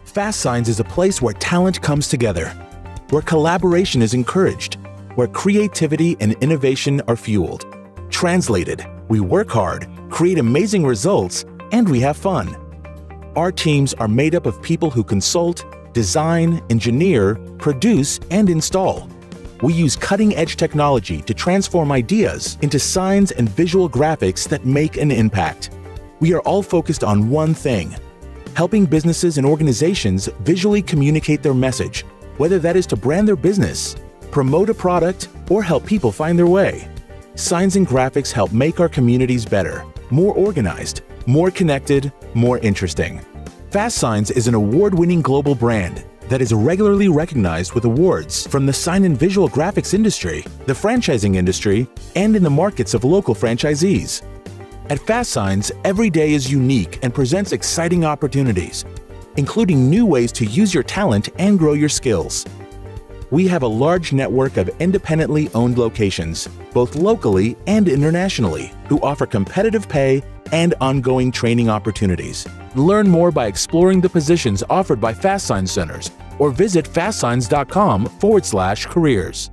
FASTSIGNS is a place where talent comes together, where collaboration is encouraged, where creativity and innovation are fueled. Translated, we work hard, create amazing results, and we have fun. Our teams are made up of people who consult, design, engineer, produce, and install. We use cutting-edge technology to transform ideas into signs and visual graphics that make an impact. We are all focused on one thing: helping businesses and organizations visually communicate their message, whether that is to brand their business, promote a product, or help people find their way. Signs and graphics help make our communities better, more organized, more connected, more interesting. FASTSIGNS is an award-winning global brand that is regularly recognized with awards from the sign and visual graphics industry, the franchising industry, and in the markets of local franchisees. At FASTSIGNS, every day is unique and presents exciting opportunities, including new ways to use your talent and grow your skills. We have a large network of independently owned locations, both locally and internationally, who offer competitive pay and ongoing training opportunities. Learn more by exploring the positions offered by FASTSIGNS centers or visit fastsigns.com/careers.